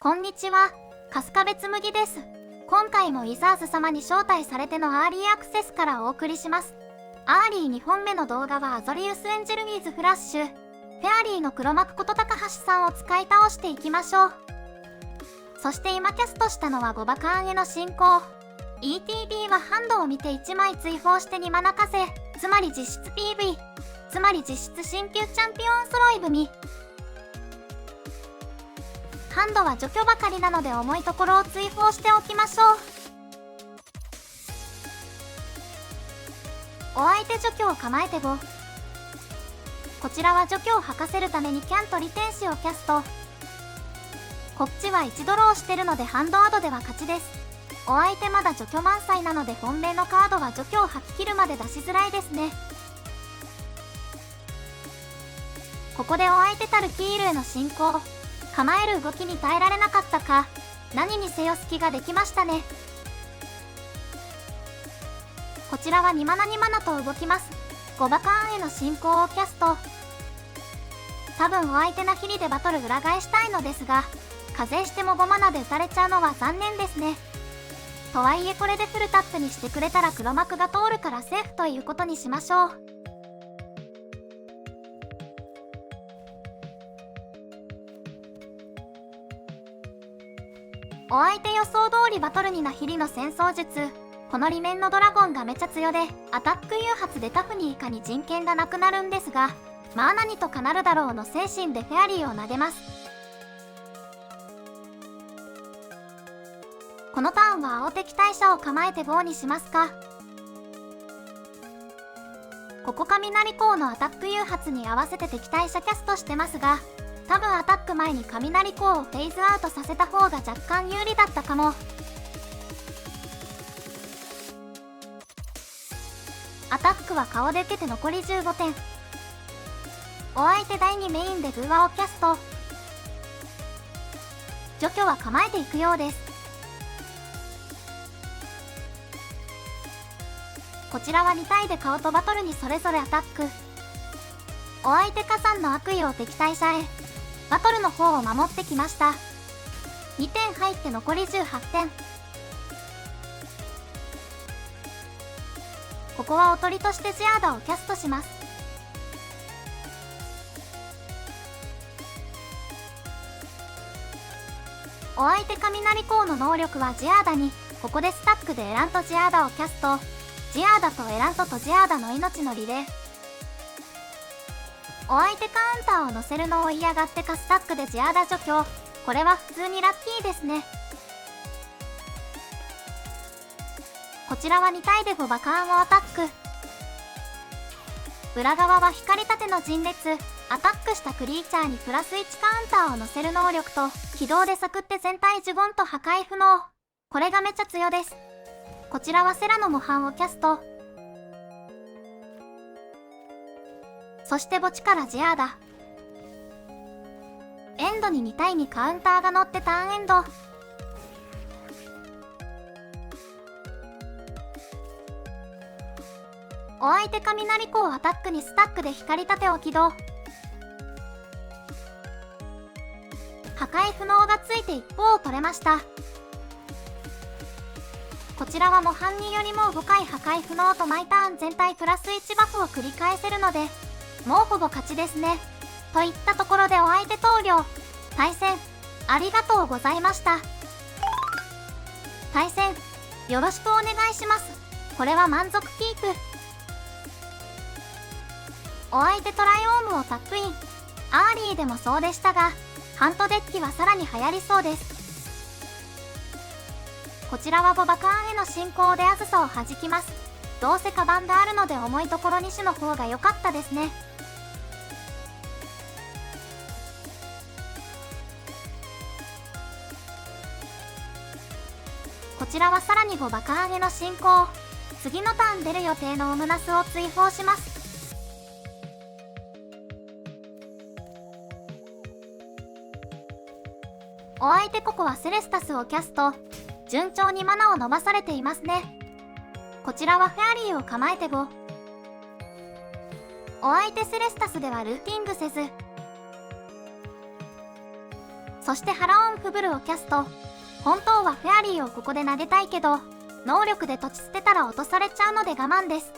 こんにちは、春日部つむぎです。今回もウィザーズ様に招待されてのアーリーアクセスからお送りします。アーリー2本目の動画はアゾリウスエンジェルウィズフラッシュ、フェアリーの黒幕こと高橋さんを使い倒していきましょう。そして今キャストしたのは5バカーンへの進行。ETB はハンドを見て1枚追放して2マナ稼せ、つまり実質 PV、つまり実質新旧チャンピオン揃い踏み。ハンドは除去ばかりなので重いところを追放しておきましょう。お相手除去を構えて5。こちらは除去を吐かせるためにキャンとリ天使をキャスト。こっちは1ドローしてるのでハンドアドでは勝ちです。お相手まだ除去満載なので本命のカードは除去を吐き切るまで出しづらいですね。ここでお相手たるキールへの進行。構える動きに耐えられなかったか、何にせよ隙ができましたね。こちらは2マナ2マナと動きます。5バカーンへの進行をキャスト。多分お相手なヒリでバトル裏返したいのですが、課税しても5マナで打たれちゃうのは残念ですね。とはいえこれでフルタップにしてくれたら黒幕が通るからセーフということにしましょう。お相手予想通りバトルになヒリの戦争術。この裏面のドラゴンがめちゃ強で、アタック誘発でタフに以下に人権がなくなるんですが、まあ何とかなるだろうの精神でフェアリーを投げます。このターンは青敵大社を構えて棒にしますか。ここ雷光のアタック誘発に合わせて敵対者キャストしてますが、多分アタック前に雷光をフェイズアウトさせた方が若干有利だったかも。アタックは顔で受けて残り15点。お相手第2メインでグーワをキャスト。除去は構えていくようです。こちらは2体で顔とバトルにそれぞれアタック。お相手加算の悪意を敵対者へ。バトルの方を守ってきました。2点入って残り18点。ここはおとりとしてジアーダをキャストします。お相手雷光の能力はジアーダに、ここでスタックでエランとジアーダをキャスト。ジアーダとエラントとジアーダの命のリレー。お相手カウンターを乗せるのを嫌がってかスタックでジアーダ除去。これは普通にラッキーですね。こちらは2体で5バカーンをアタック。裏側は光りたての陣列。アタックしたクリーチャーにプラス1カウンターを乗せる能力と、起動でサクって全体呪言と破壊不能。これがめちゃ強です。こちらはセラの模範をキャスト。そして墓地からジアーダ。エンドに2対2カウンターが乗ってターンエンド。お相手雷光アタックにスタックで光りたてを起動。破壊不能がついて一方を取れました。こちらは模範によりも5回破壊不能と毎ターン全体プラス1バフを繰り返せるので、もうほぼ勝ちですね。といったところでお相手投了。対戦ありがとうございました。対戦よろしくお願いします。これは満足キープ。お相手トライオームをタップイン。アーリーでもそうでしたが、ハントデッキはさらに流行りそうです。こちらは5バカーンへの進行であずさを弾きます。どうせカバンであるので重いところ2種の方が良かったですね。こちらはさらに5バカーンへの進行。次のターン出る予定のオムナスを追放します。お相手ここはセレスタスをキャスト。順調にマナを伸ばされていますね。こちらはフェアリーを構えて5。お相手セレスタスではルーティングせず。そしてハラオンフブルをキャスト。本当はフェアリーをここで投げたいけど、能力で土地捨てたら落とされちゃうので我慢です。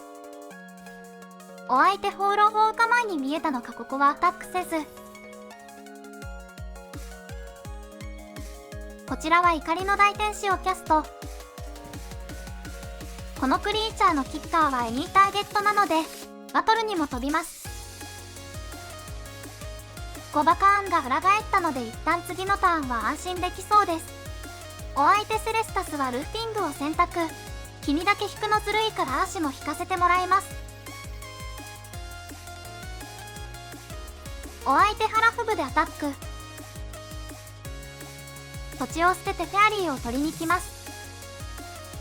お相手放浪砲火前に見えたのか、ここはアタックせず。こちらは怒りの大天使をキャスト。このクリーチャーのキッカーはエニーターゲットなので、バトルにも飛びます。5バカーンが裏返ったので一旦次のターンは安心できそうです。お相手セレスタスはルーティングを選択。君だけ引くのずるいからアーシも引かせてもらいます。お相手ハラフブでアタック。土地を捨ててフェアリーを取りに来ます。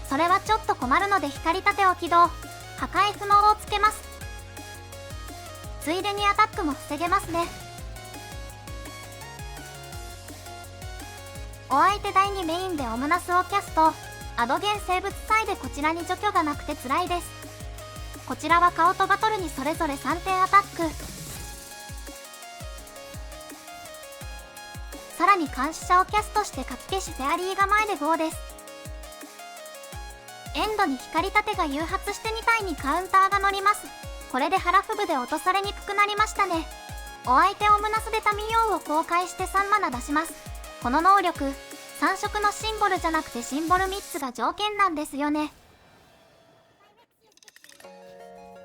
それはちょっと困るので光盾を起動。破壊不能をつけます。ついでにアタックも防げますね。お相手第2メインでオムナスをキャスト。アドゲン生物祭でこちらに除去がなくて辛いです。こちらは顔とバトルにそれぞれ3点アタック。さらに監視者をキャストしてかき消しフェアリーが前で5です。エンドに光盾が誘発して2体にカウンターが乗ります。これでハラフブで落とされにくくなりましたね。お相手オムナスでタミヨウを公開して3マナ出します。この能力、3色のシンボルじゃなくてシンボル3つが条件なんですよね。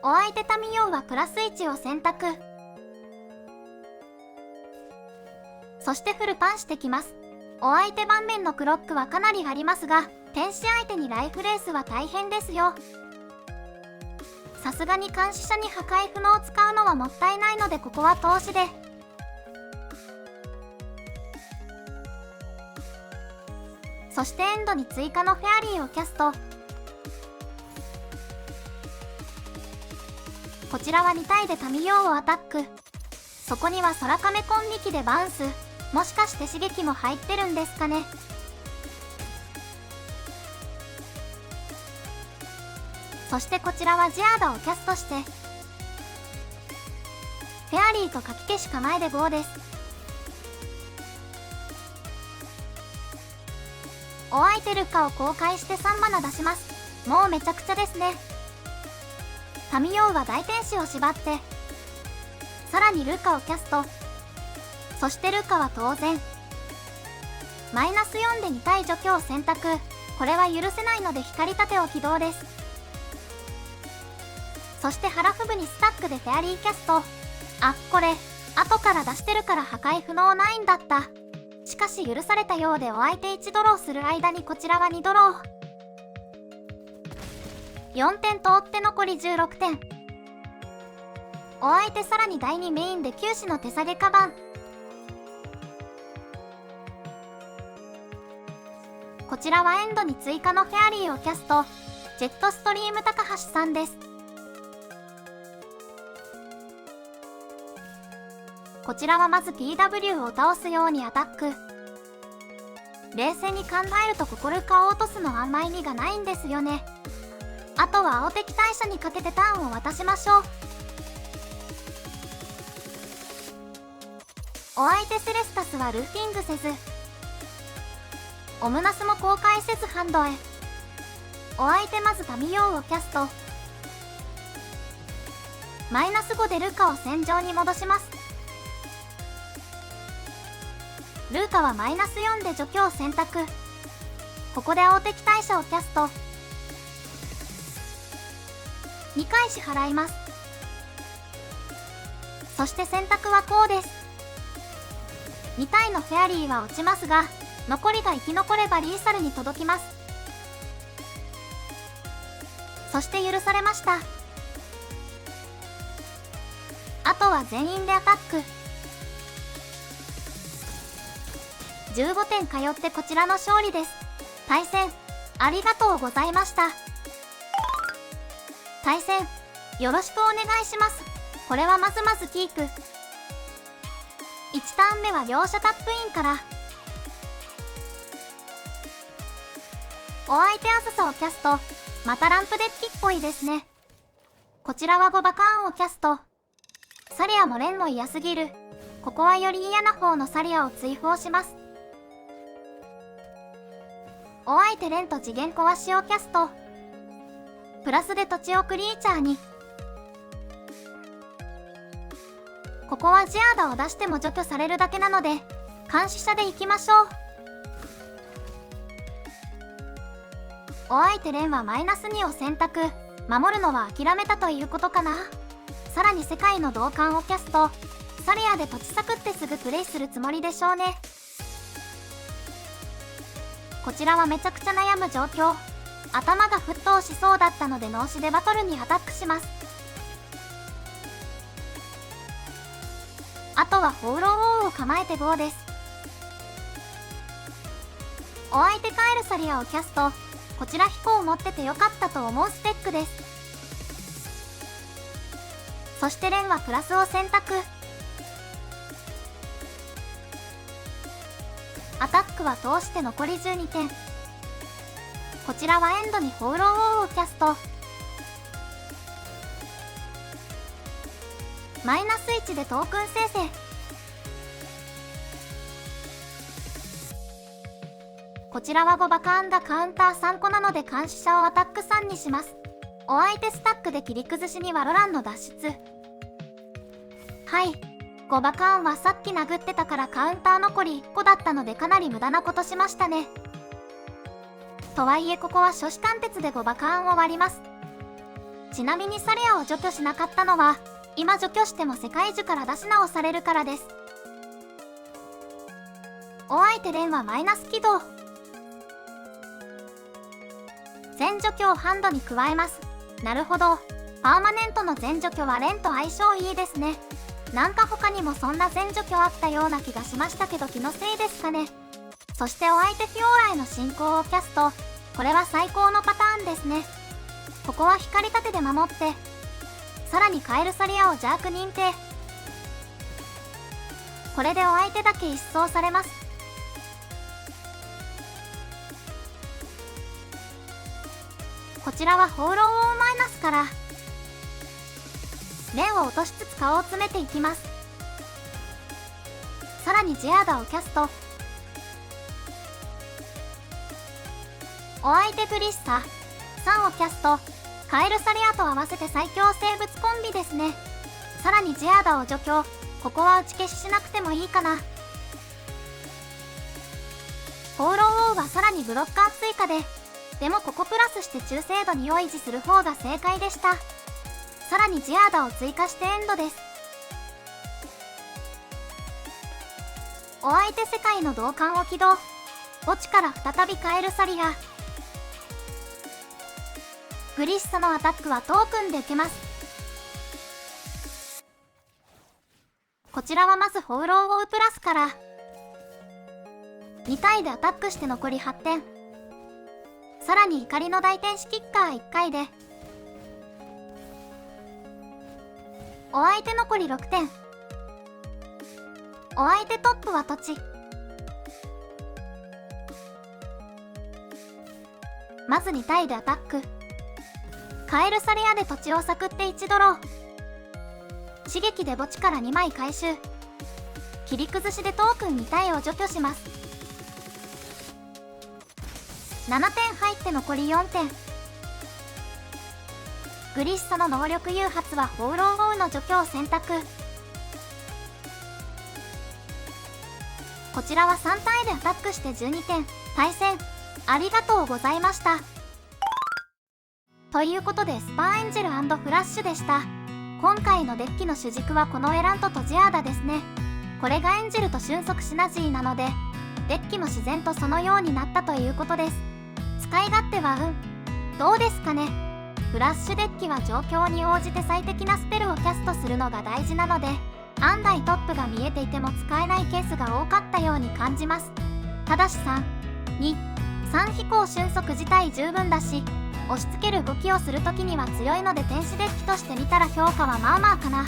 お相手タミヨウはクラス1を選択。そしてフルパンしてきます。お相手盤面のクロックはかなりありますが、天使相手にライフレースは大変ですよ。さすがに監視者に破壊不能を使うのはもったいないのでここは投資で。そしてエンドに追加のフェアリーをキャスト。こちらは2体でタミヨウをアタック。そこには空亀コン2機でバウンス。もしかして刺激も入ってるんですかね。そしてこちらはジアーダをキャストしてフェアリーとかき消し構えで5です。お相手ルカを公開して3マナ出します。もうめちゃくちゃですね。タミヨウは大天使を縛ってさらにルカをキャスト。そしてルカは当然マイナス4で2体除去を選択。これは許せないので光盾を起動です。そしてハラフブにスタックでフェアリーキャスト。あ、これ後から出してるから破壊不能ないんだった。しかし許されたようでお相手1ドローする間にこちらは2ドロー。4点通って残り16点。お相手さらに第2メインで9子の手下げカバン。こちらはエンドに追加のフェアリーをキャスト。ジェットストリーム高橋さんです。こちらはまず PW を倒すようにアタック。冷静に考えるとここルカを落とすのはあんま意味がないんですよね。あとは青敵大社にかけてターンを渡しましょう。お相手セレスタスはルーティングせずオムナスも公開せずハンドへ。お相手まずタミヨウをキャスト。マイナス5でルカを戦場に戻します。ルーカはマイナス4で除去を選択。ここで青敵大社をキャスト。2回支払います。そして選択はこうです。2体のフェアリーは落ちますが残りが生き残ればリーサルに届きます。そして許されました。あとは全員でアタック。15点通ってこちらの勝利です。対戦ありがとうございました。対戦よろしくお願いします。これはまずまずキープ。1ターン目は両者タップインから。お相手あずさをキャスト。またランプデッキっぽいですね。こちらは5バカーンをキャスト。サリアもレンも嫌すぎる。ここはより嫌な方のサリアを追放します。お相手レンと次元壊しをキャスト。プラスで土地をクリーチャーに。ここはジアーダを出しても除去されるだけなので監視者でいきましょう。お相手レンはマイナス2を選択。守るのは諦めたということかな。さらに世界の同感をキャスト。サリアで土地サクってすぐプレイするつもりでしょうね。こちらはめちゃくちゃ悩む状況。頭が沸騰しそうだったので脳死でバトルにアタックします。あとは放浪王を構えて GO です。お相手カエルサリアをキャスト。こちら飛行を持っててよかったと思うスペックです。そしてレンはプラスを選択。アタックは通して残り12点。こちらはエンドに放浪王をキャスト。マイナス1でトークン生成。こちらは5バカンダカウンター3個なので監視者をアタック3にします。お相手スタックで切り崩しにワロランの脱出。はい、5バカーンはさっき殴ってたからカウンター残り1個だったのでかなり無駄なことしましたね。とはいえここは初子貫徹で5バカーンを割ります。ちなみにサリアを除去しなかったのは今除去しても世界樹から出し直されるからです。お相手レンはマイナス起動。全除去をハンドに加えます。なるほど、パーマネントの全除去はレンと相性いいですね。なんか他にもそんな全除去あったような気がしましたけど気のせいですかね。そしてお相手フィオラへの進行をキャスト。これは最高のパターンですね。ここは光盾で守って、さらにカエルサリアを邪悪認定。これでお相手だけ一掃されます。こちらは放浪王マイナスからレンを落としつつ顔を詰めていきます。さらにジアーダをキャスト。お相手グリッサ3をキャスト。カエルサリアと合わせて最強生物コンビですね。さらにジアーダを除去。ここは打ち消ししなくてもいいかな。放浪王はさらにブロッカー追加でもここプラスして中精度にを維持する方が正解でした。さらにジアーダを追加してエンドです。お相手世界の同感を起動。墓地から再びカエルサリア。グリッサのアタックはトークンで受けます。こちらはまず放浪王プラスから2体でアタックして残り8点。さらに怒りの大天使キッカー1回でお相手残り6点。お相手トップは土地。まず2体でアタック。カエルサリアで土地をサクって1ドロー。刺激で墓地から2枚回収。切り崩しでトークン2体を除去します。7点入って残り4点。グリッサの能力誘発は放浪王の除去を選択。こちらは3体でアタックして12点。対戦ありがとうございました。ということでスパーエンジェル&フラッシュでした。今回のデッキの主軸はこのエラントとジアーダですね。これがエンジェルと瞬足シナジーなのでデッキも自然とそのようになったということです。使い勝手はどうですかね。フラッシュデッキは状況に応じて最適なスペルをキャストするのが大事なので案外トップが見えていても使えないケースが多かったように感じます。ただし3飛行瞬足自体十分だし押し付ける動きをするときには強いので天使デッキとして見たら評価はまあまあかな。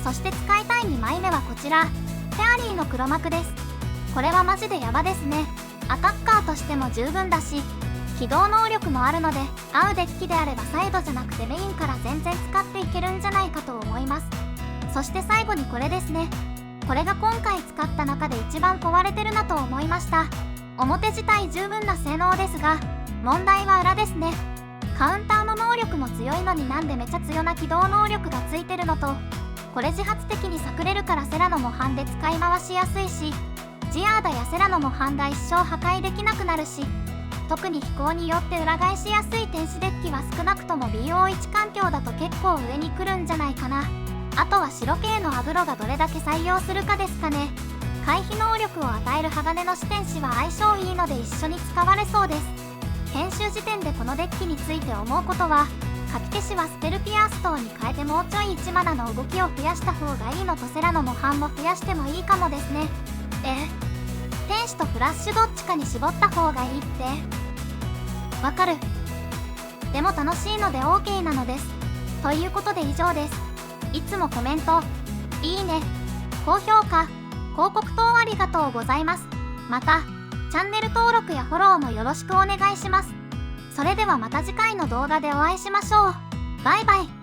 そして使いたい2枚目はこちらフェアリーの黒幕です。これはマジでヤバですね。アタッカーとしても十分だし起動能力もあるので合うデッキであればサイドじゃなくてメインから全然使っていけるんじゃないかと思います。そして最後にこれですね。これが今回使った中で一番壊れてるなと思いました。表自体十分な性能ですが、問題は裏ですね。カウンターの能力も強いのになんでめちゃ強な機動能力がついてるのと、これ自発的に炸れるからセラの模範で使い回しやすいし、ジアーダやセラの模範が一生破壊できなくなるし、特に飛行によって裏返しやすい天使デッキは少なくとも BO1 環境だと結構上に来るんじゃないかな。あとは白系のアグロがどれだけ採用するかですかね。回避能力を与える鋼の四天使は相性いいので一緒に使われそうです。編集時点でこのデッキについて思うことは、書き消しはスペルピアストーに変えてもうちょい1マナの動きを増やした方がいいのとセラの模範も増やしてもいいかもですね。天使とフラッシュどっちかに絞った方がいいって。わかる。でも楽しいので OK なのです。ということで以上です。いつもコメント、いいね、高評価、広告等ありがとうございます。また、チャンネル登録やフォローもよろしくお願いします。それではまた次回の動画でお会いしましょう。バイバイ。